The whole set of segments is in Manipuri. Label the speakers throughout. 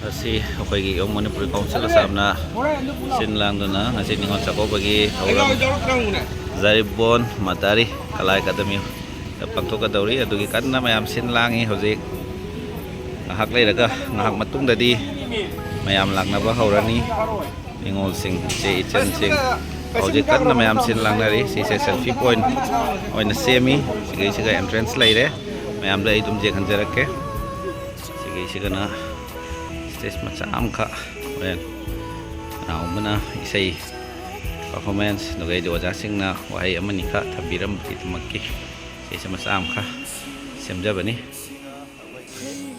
Speaker 1: Asi ako'y yung Manipur Council asam na sinlang doon na ngasi ningon sa ko bagi Zaribon Matari Kalay Academy pagto ka dawri adugi kan na mayam sinlangi hojik ngahaklay daga ngahak matung dadi mayam lang na ba hawrani ningol sing si ichen sing hojik kan na mayam sinlang na ri si selfie point oy na semi sige entrance lay de mayam da idum je khanjarak ke sige na stage macam ka ayan na umana isay performance nugay di wajasing na wahay aman ni ka tabiram dito magki isa masam ka semja bani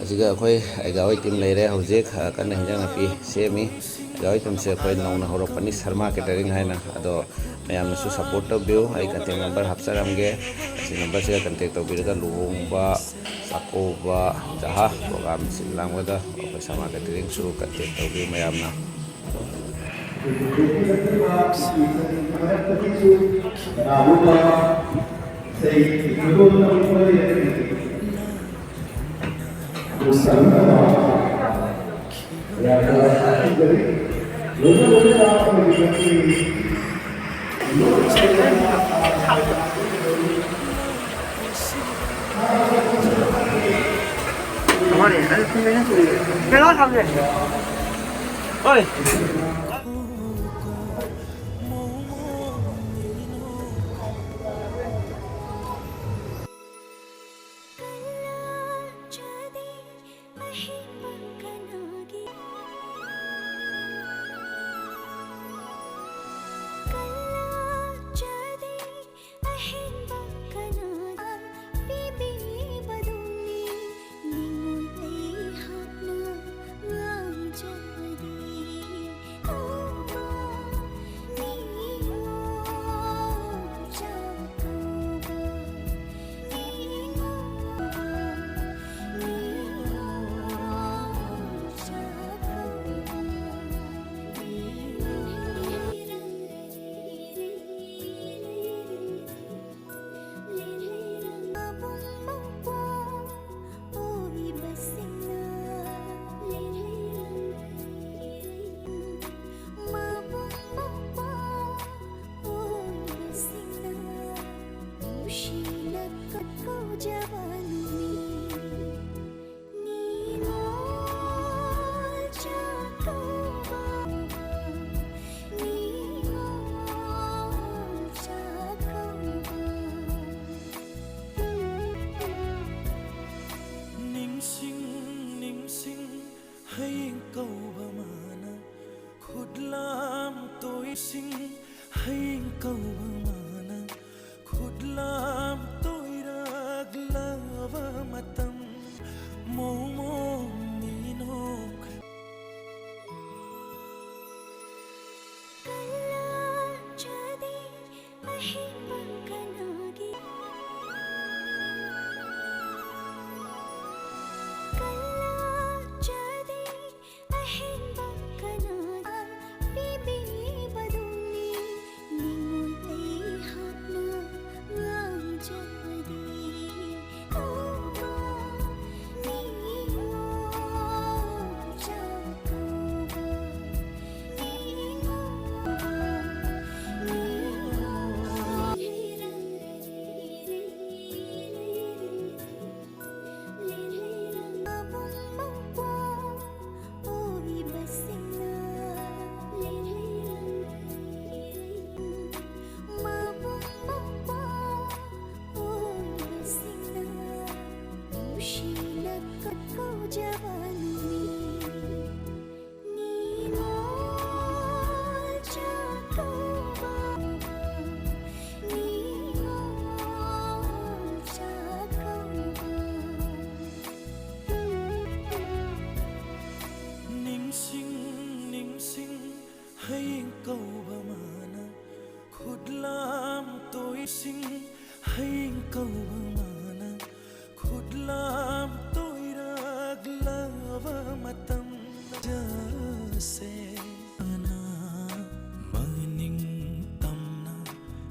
Speaker 1: asiga akoy ay gaway team layre hojik kan na hinjang api semi gaway team se akoy nong na horok pani Sharma catering hai na ado mayam su support to view ay contact number hapsaram ge si number se contact to view ka luhung ba sako ba jaha program silang wada akoy Sharma catering su contact to view mayam na Oi.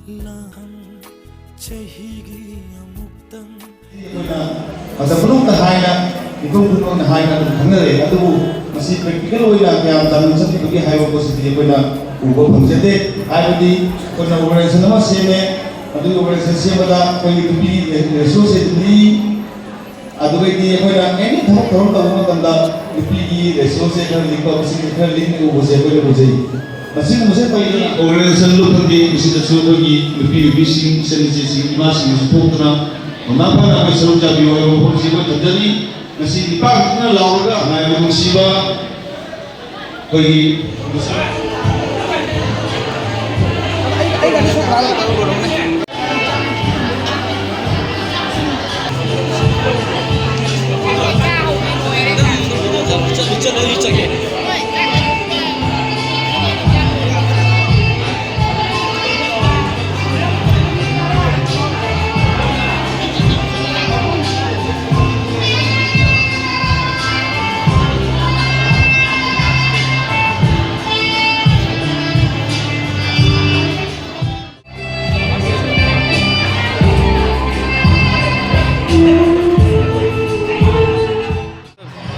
Speaker 2: Laham chahigi ꯃꯇꯝ ꯄꯨꯝꯅꯃꯛꯇ ꯍꯥꯏꯅ ꯃꯤꯄꯨꯝ ꯈꯨꯗꯤꯡꯃꯛꯅ ꯍꯥꯏꯅ ꯑꯗꯨꯝ ꯈꯪꯅꯔꯦ ꯑꯗꯨꯕꯨ ꯃꯁꯤ ꯄ꯭ꯔꯦꯛꯇꯤꯀꯦꯜ ꯑꯣꯏꯅ ꯀꯌꯥꯝ ꯇꯝꯅ ꯆꯠꯈꯤꯕꯒꯦ ꯍꯥꯏꯕ ꯄꯣꯠꯁꯤꯗꯤ ꯑꯩꯈꯣꯏꯅ ꯎꯕ ꯐꯪꯖꯗꯦ ꯍꯥꯏꯕꯗꯤ ꯑꯩꯈꯣꯏꯅ ꯑꯣꯔꯒꯅꯥꯏꯖꯦꯁꯟ ꯑꯃ ꯁꯦꯝꯃꯦ ꯑꯗꯨꯒꯤ ꯑꯣꯔꯒꯅꯥꯏꯖꯦꯁꯟ ꯁꯦꯝꯕꯗ ꯑꯩꯈꯣꯏꯒꯤ ꯅꯨꯄꯤ ꯔꯤꯁꯣꯔꯁ ꯑꯦꯖꯦꯟꯁꯤ ꯑꯗꯨꯒꯩꯗꯤ ꯑꯩꯈꯣꯏꯅ ꯑꯦꯅꯤ ꯊꯕꯛ ꯊꯧꯔꯝ ꯇꯧꯕ ꯃꯇꯝꯗ ꯅꯨꯄꯤꯒꯤ ꯔꯤꯁꯣꯔꯁꯁꯦ ꯈꯔ ꯂꯤꯡꯕ ꯃꯁꯤꯡ ꯈꯔ ꯂꯤꯡꯅ ꯎꯕꯁꯦ ꯑꯩꯈꯣꯏꯅ ꯎꯖꯩ ꯃꯁꯤꯒꯨꯝꯕꯁꯦ ꯑꯩꯈꯣꯏꯒꯤ ꯑꯣꯔꯒꯅꯥꯏꯖꯦꯁꯟ ꯂꯨꯞꯈꯪꯒꯤ ꯃꯁꯤꯗꯁꯨ ꯑꯩꯈꯣꯏꯒꯤ ꯅꯨꯄꯤꯁꯤꯡ ꯏꯆꯟꯅꯨꯄꯤꯁꯤꯡ ꯏꯃꯥꯁꯤꯡꯁꯨ ꯊꯣꯛꯇꯨꯅ ꯃꯃꯥ ꯃꯄꯥꯅ ꯑꯩꯈꯣꯏ ꯁꯔꯨꯛ ꯆꯥꯕꯤꯌꯨ ꯍꯥꯏꯕ ꯃꯐꯝꯁꯤ ꯑꯩꯈꯣꯏ ꯊꯝꯖꯔꯤ ꯉꯁꯤ ꯅꯤꯄꯥꯡꯁꯤꯅ ꯂꯥꯎꯔꯒ ꯉꯥꯏꯕ ꯅꯨꯡꯁꯤꯕ ꯑꯩꯈꯣꯏꯒꯤ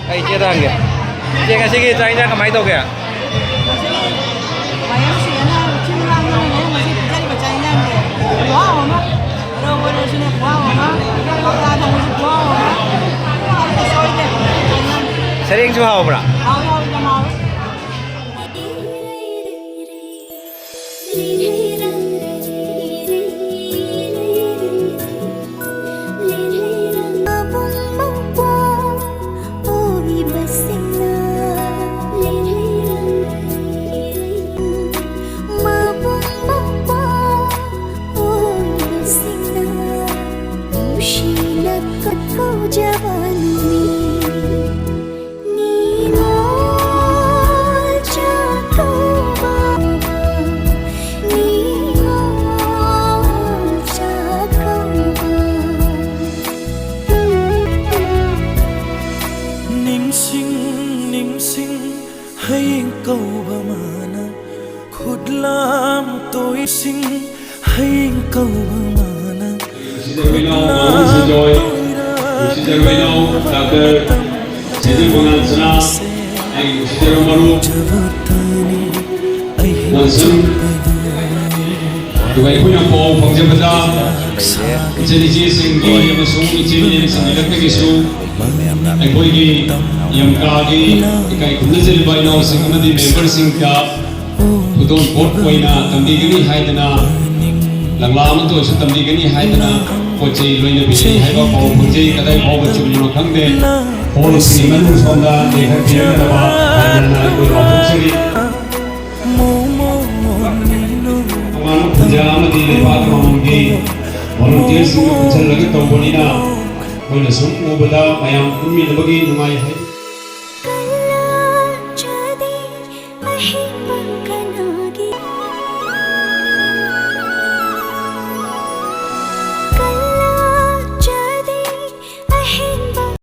Speaker 1: Ay, chia tang kìa. Chia cái gì cái ra cái máy đâu kìa. Sering chú hào bra.
Speaker 3: Hay câu ba mana khut lam tôi sinh hay câu ba mana khut lam tôi
Speaker 4: Tụi em cũng bộ phòng dân ra trên đi sinh đi mà xuống đi trên đi sinh đi cái số anh coi đi yam ca đi cái cũng nên bài nào sinh mà đi member sinh cả tụi tôi vote coi na tâm đi cái này hay thế na lần làm tôi sẽ tâm đi cái này hay thế na coi chơi rồi này bị hay bao bộ phòng chơi cái đấy bao cái chuyện mà khăng đê bao sinh mà nuôi sống ra để hay phía là ba anh là tôi làm không sinh đi Jamati lepat mengi volunteer sing punchan lagi tau boni na. Kalau sum ubada mayam kumi bagi numai hai.